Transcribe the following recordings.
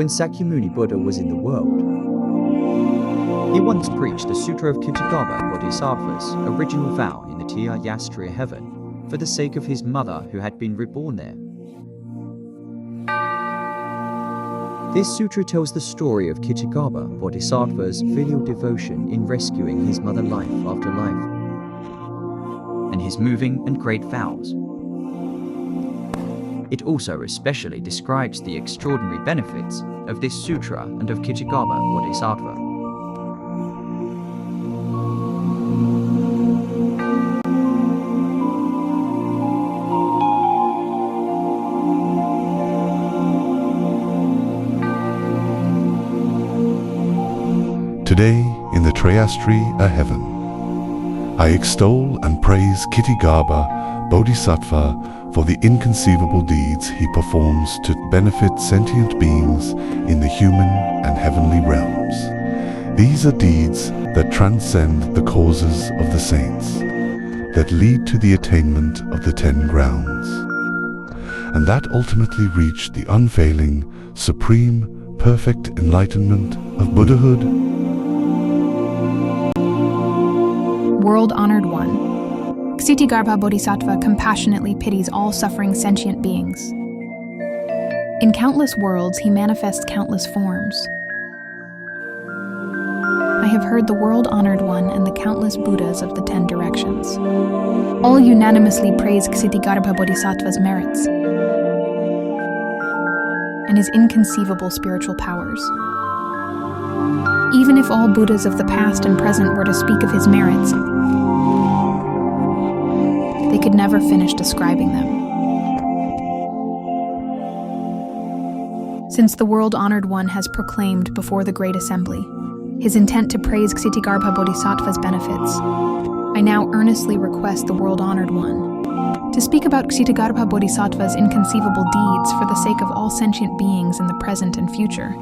when Sakyamuni Buddha was in the world. He once preached the Sutra of Kṣitigarbha Bodhisattva's original vow in the Yastriya heaven for the sake of his mother who had been reborn there. This sutra tells the story of Kṣitigarbha Bodhisattva's filial devotion in rescuing his mother life after life, and his moving and great vows. It also especially describes the extraordinary benefits of this sutra and of Kṣitigarbha Bodhisattva. Today, in the Triyastriya heaven, I extol and praise Kṣitigarbha Bodhisattva for the inconceivable deeds he performs to benefit sentient beings in the human and heavenly realms. These are deeds that transcend the causes of the saints, that lead to the attainment of the 10 grounds, and that ultimately reach the unfailing, supreme, perfect enlightenment of Buddhahood. World-honored one, Kṣitigarbha Bodhisattva compassionately pities all suffering sentient beings. In countless worlds, he manifests countless forms. I have heard the world-honored one and the countless Buddhas of the 10 directions. All unanimously praise Kṣitigarbha Bodhisattva's merits and his inconceivable spiritual powers. Even if all Buddhas of the past and present were to speak of his merits, they could never finish describing them. Since the world-honored one has proclaimed before the Great Assembly his intent to praise Kṣitigarbha Bodhisattva's benefits, I now earnestly request the world-honored one to speak about Kṣitigarbha Bodhisattva's inconceivable deeds for the sake of all sentient beings in the present and future,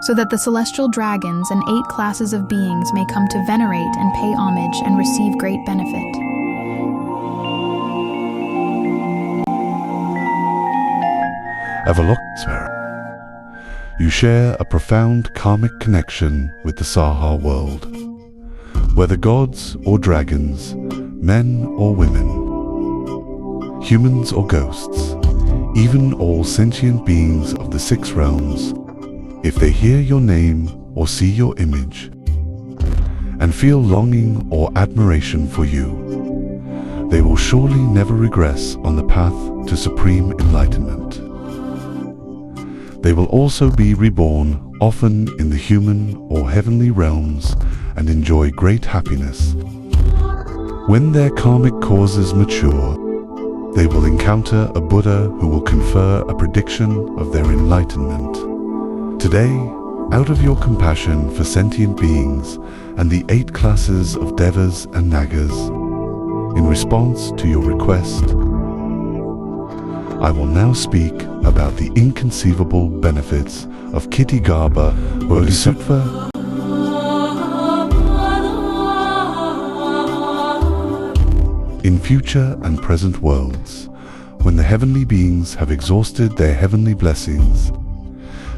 so that the celestial dragons and 8 classes of beings may come to venerate and pay homage and receive great benefit. Avalokitesvara. You share a profound karmic connection with the Saha world. Whether gods or dragons, men or women, humans or ghosts, even all sentient beings of the 6 realms, if they hear your name or see your image and feel longing or admiration for you, they will surely never regress on the path to supreme enlightenment. They will also be reborn, often in the human or heavenly realms, and enjoy great happiness. When their karmic causes mature, they will encounter a Buddha who will confer a prediction of their enlightenment. Today, out of your compassion for sentient beings and the 8 classes of Devas and Nagas, in response to your request, I will now speak about the inconceivable benefits of Kṣitigarbha Bodhisattva. In future and present worlds, when the heavenly beings have exhausted their heavenly blessings,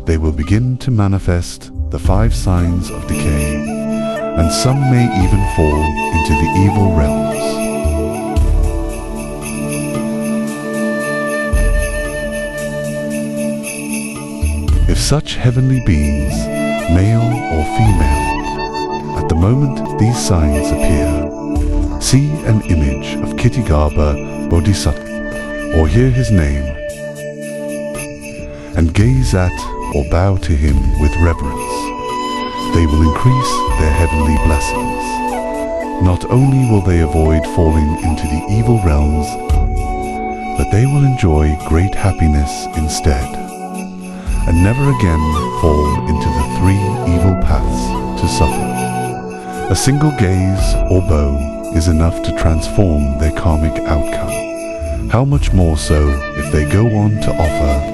they will begin to manifest the 5 signs of decay, and some may even fall into the evil realms. If such heavenly beings, male or female, at the moment these signs appear, see an image of Kṣitigarbha Bodhisattva, or hear his name, and gaze at or bow to him with reverence, they will increase their heavenly blessings. Not only will they avoid falling into the evil realms, but they will enjoy great happiness instead, and never again fall into the 3 evil paths to suffer. A single gaze or bow is enough to transform their karmic outcome. How much more so if they go on to offer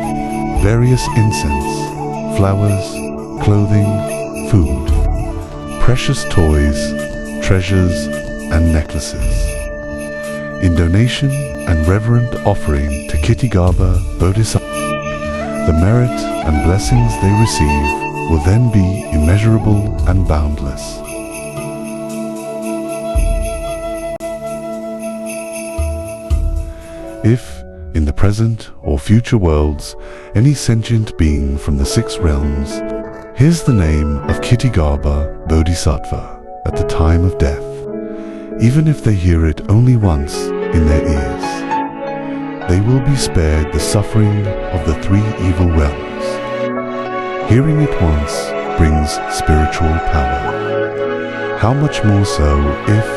various incense, flowers, clothing, food, precious toys, treasures, and necklaces, in donation and reverent offering to Kṣitigarbha Bodhisattva. merit and blessings they receive will then be immeasurable and boundless. If, in the present or future worlds, any sentient being from the 6 realms hears the name of Kṣitigarbha Bodhisattva at the time of death, even if they hear it only once in their ears, they will be spared the suffering of the 3 evil realms. Hearing it once brings spiritual power. How much more so if,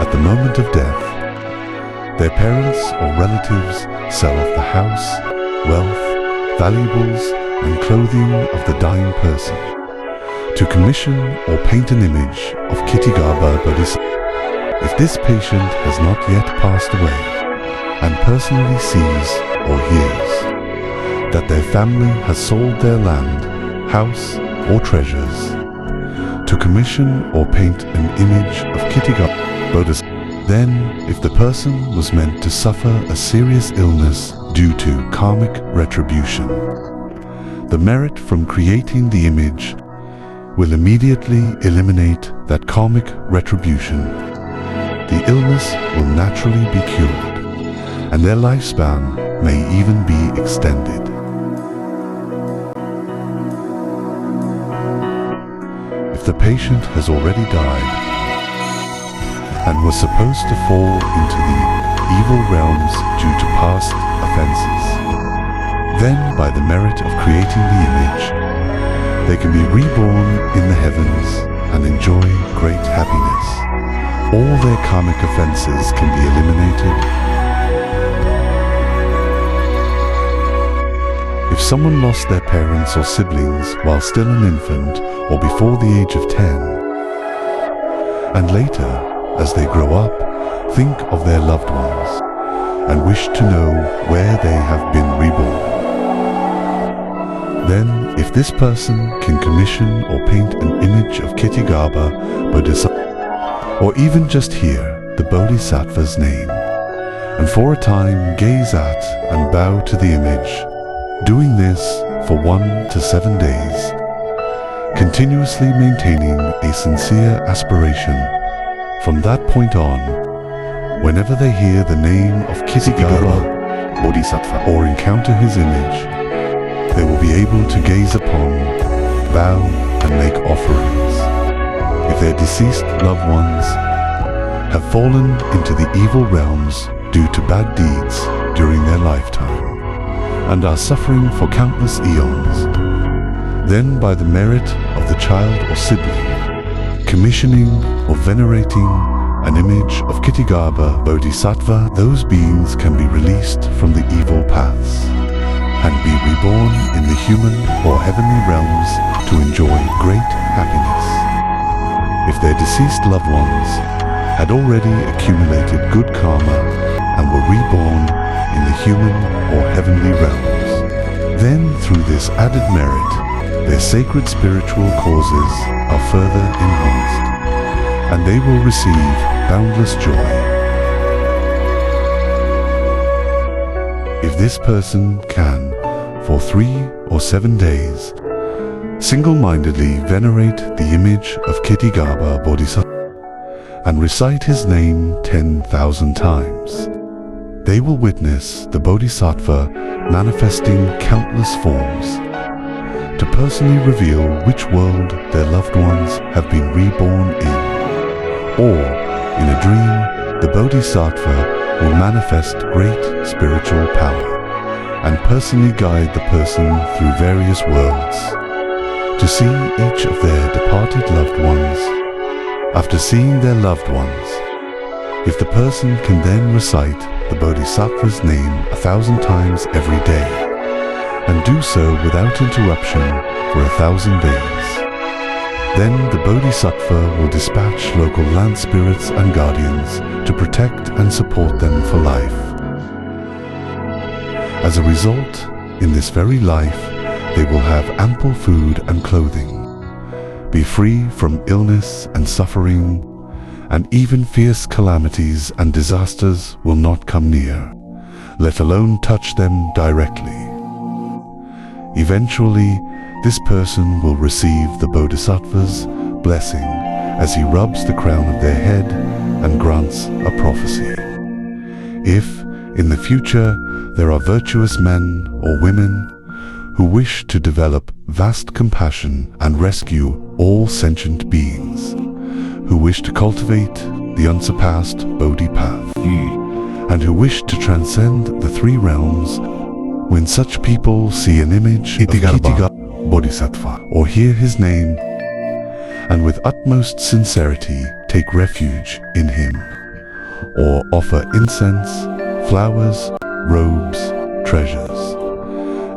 at the moment of death, their parents or relatives sell off the house, wealth, valuables, and clothing of the dying person to commission or paint an image of Kṣitigarbha Bodhisattva. If this patient has not yet passed away and personally sees or hears that their family has sold their land, house, or treasures to commission or paint an image of Kṣitigarbha Bodhisattva, then, if the person was meant to suffer a serious illness due to karmic retribution, the merit from creating the image will immediately eliminate that karmic retribution. The illness will naturally be cured, and their lifespan may even be extended. If the patient has already died and was supposed to fall into the evil realms due to past offenses, then by the merit of creating the image, they can be reborn in the heavens and enjoy great happiness. All their karmic offenses can be eliminated. If someone lost their parents or siblings while still an infant or before the age of 10, and later, as they grow up, think of their loved ones and wish to know where they have been reborn, then if this person can commission or paint an image of Kṣitigarbha Bodhisattva, or even just hear the Bodhisattva's name, and for a time gaze at and bow to the image, doing this for 1 to 7 days, continuously maintaining a sincere aspiration. From that point on, whenever they hear the name of Kṣitigarbha Bodhisattva or encounter his image, they will be able to gaze upon, bow, and make offerings. If their deceased loved ones have fallen into the evil realms due to bad deeds during their lifetime and are suffering for countless eons, then by the merit of the child or sibling commissioning or venerating an image of Kṣitigarbha Bodhisattva, those beings can be released from the evil paths and be reborn in the human or heavenly realms to enjoy great happiness. If their deceased loved ones had already accumulated good karma and were reborn in the human or heavenly realms, then through this added merit, their sacred spiritual causes are further enhanced, and they will receive boundless joy. If this person can, for 3 or 7 days, single-mindedly venerate the image of Kṣitigarbha Bodhisattva and recite his name 10,000 times, they will witness the Bodhisattva manifesting countless forms to personally reveal which world their loved ones have been reborn in. Or, in a dream, the Bodhisattva will manifest great spiritual power and personally guide the person through various worlds to see each of their departed loved ones. After seeing their loved ones, if the person can then recite the Bodhisattva's name 1,000 times every day, and do so without interruption for 1,000 days, then the Bodhisattva will dispatch local land spirits and guardians to protect and support them for life. As a result, in this very life, they will have ample food and clothing, be free from illness and suffering, and even fierce calamities and disasters will not come near, let alone touch them directly. Eventually, this person will receive the Bodhisattva's blessing as he rubs the crown of their head and grants a prophecy. If, in the future, there are virtuous men or women who wish to develop vast compassion and rescue all sentient beings, who wish to cultivate the unsurpassed Bodhi path, and who wish to transcend the three realms, when such people see an image of Kṣitigarbha Bodhisattva or hear his name, and with utmost sincerity take refuge in him, or offer incense, flowers, robes, treasures,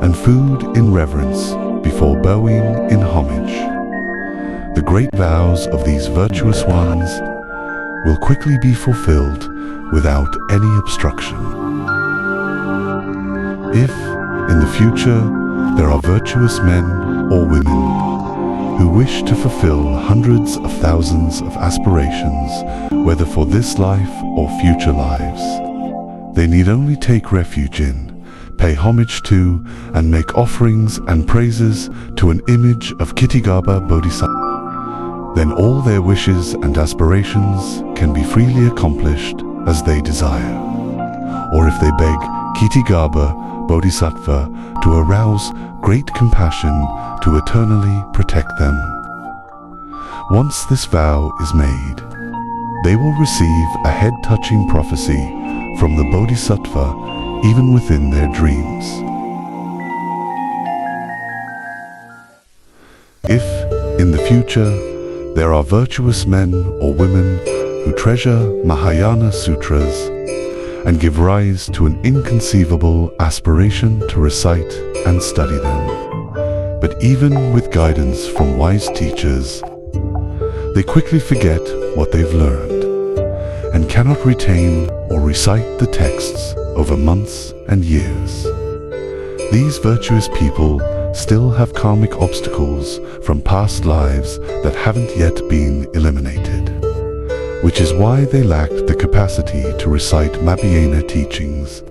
and food in reverence before bowing in homage, the great vows of these virtuous ones will quickly be fulfilled without any obstruction. If, in the future, there are virtuous men or women who wish to fulfill hundreds of thousands of aspirations, whether for this life or future lives, they need only take refuge in, pay homage to, and make offerings and praises to an image of Kṣitigarbha Bodhisattva. Then all their wishes and aspirations can be freely accomplished as they desire. Or if they beg Kṣitigarbha Bodhisattva to arouse great compassion to eternally protect them. Once this vow is made, they will receive a head-touching prophecy from the Bodhisattva even within their dreams. If, in the future, there are virtuous men or women who treasure Mahayana Sutras and give rise to an inconceivable aspiration to recite and study them, but even with guidance from wise teachers, they quickly forget what they've learned and cannot retain or recite the texts over months and years. These virtuous people still have karmic obstacles from past lives that haven't yet been eliminated, which is why they lacked the capacity to recite Mabhyena teachings.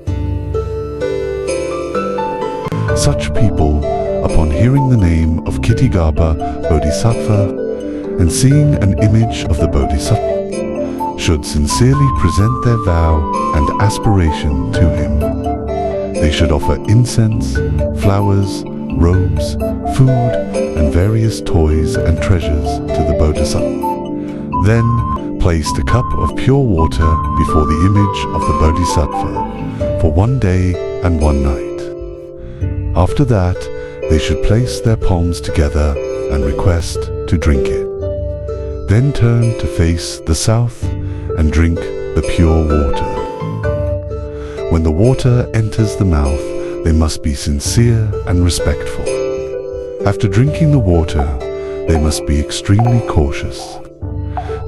Such people, upon hearing the name of Kṣitigarbha Bodhisattva and seeing an image of the Bodhisattva, should sincerely present their vow and aspiration to him. They should offer incense, flowers, robes, food, and various toys and treasures to the Bodhisattva. Then place the cup of pure water before the image of the Bodhisattva for 1 day and 1 night. After that, they should place their palms together and request to drink it. Then turn to face the south and drink the pure water. When the water enters the mouth, they must be sincere and respectful. After drinking the water, they must be extremely cautious.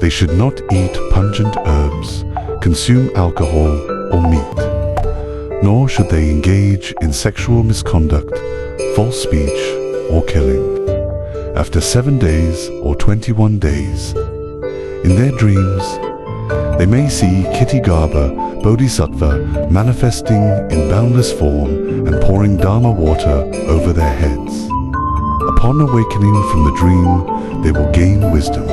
They should not eat pungent herbs, consume alcohol or meat, nor should they engage in sexual misconduct, false speech, or killing. After 7 days or 21 days, in their dreams, they may see Kṣitigarbha Bodhisattva manifesting in boundless form and pouring Dharma water over their heads. Upon awakening from the dream, they will gain wisdom.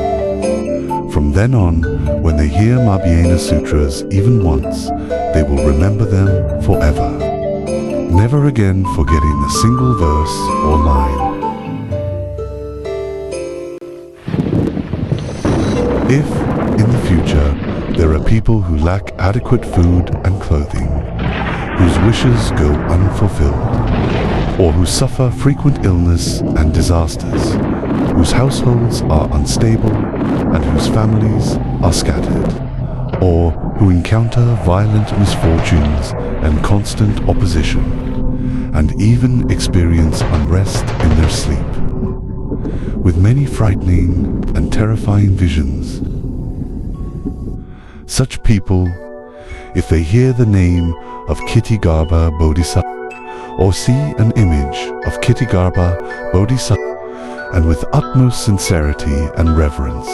From then on, when they hear Mabhyena Sutras even once, they will remember them forever, never again forgetting a single verse or line. If, in the future, there are people who lack adequate food and clothing, whose wishes go unfulfilled, or who suffer frequent illness and disasters, whose households are unstable and whose families are scattered, or who encounter violent misfortunes and constant opposition, and even experience unrest in their sleep, with many frightening and terrifying visions. Such people, if they hear the name of Kṣitigarbha Bodhisattva, or see an image of Kṣitigarbha Bodhisattva, and with utmost sincerity and reverence,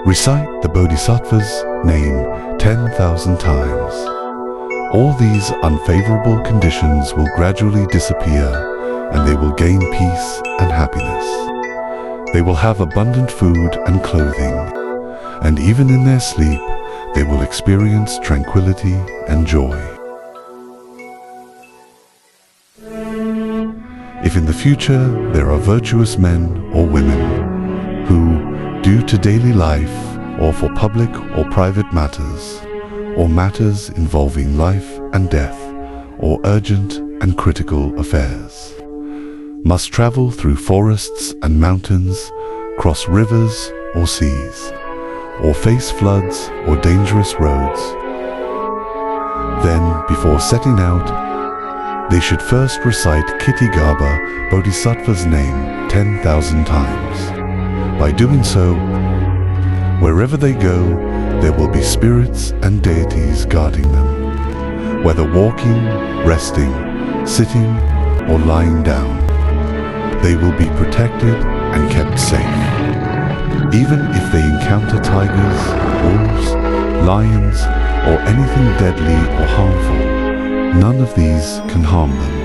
recite the Bodhisattva's name 10,000 times. All these unfavorable conditions will gradually disappear, and they will gain peace and happiness. They will have abundant food and clothing, and even in their sleep, they will experience tranquility and joy. If in the future there are virtuous men or women who, due to daily life or for public or private matters, or matters involving life and death, or urgent and critical affairs, must travel through forests and mountains, cross rivers or seas, or face floods or dangerous roads, then, before setting out, they should first recite Kṣitigarbha Bodhisattva's name 10,000 times. By doing so, wherever they go, there will be spirits and deities guarding them, whether walking, resting, sitting, or lying down. They will be protected and kept safe. Even if they encounter tigers, wolves, lions, or anything deadly or harmful, none of these can harm them.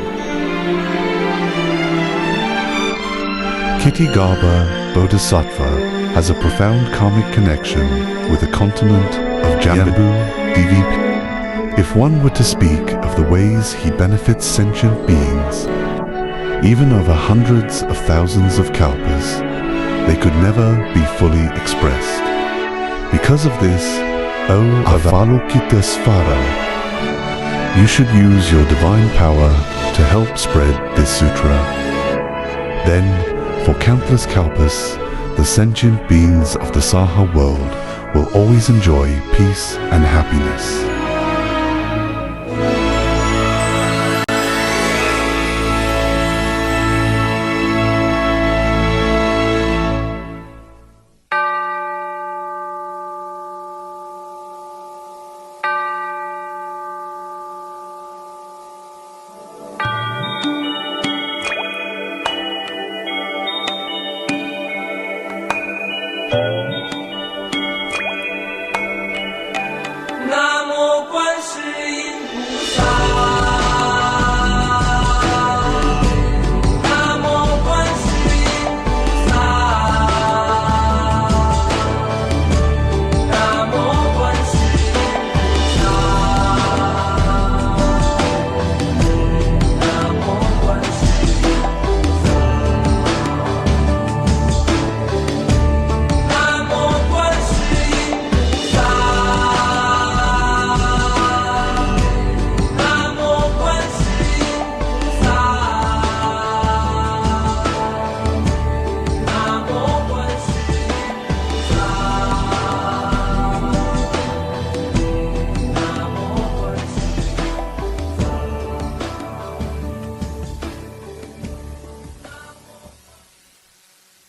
Kṣitigarbha Bodhisattva has a profound karmic connection with the continent of Jambu DVP. If one were to speak of the ways he benefits sentient beings, even over hundreds of thousands of kalpas, they could never be fully expressed. Because of this, O Avalokitesvara, you should use your divine power to help spread this sutra. Then, for countless kalpas, the sentient beings of the Saha world will always enjoy peace and happiness.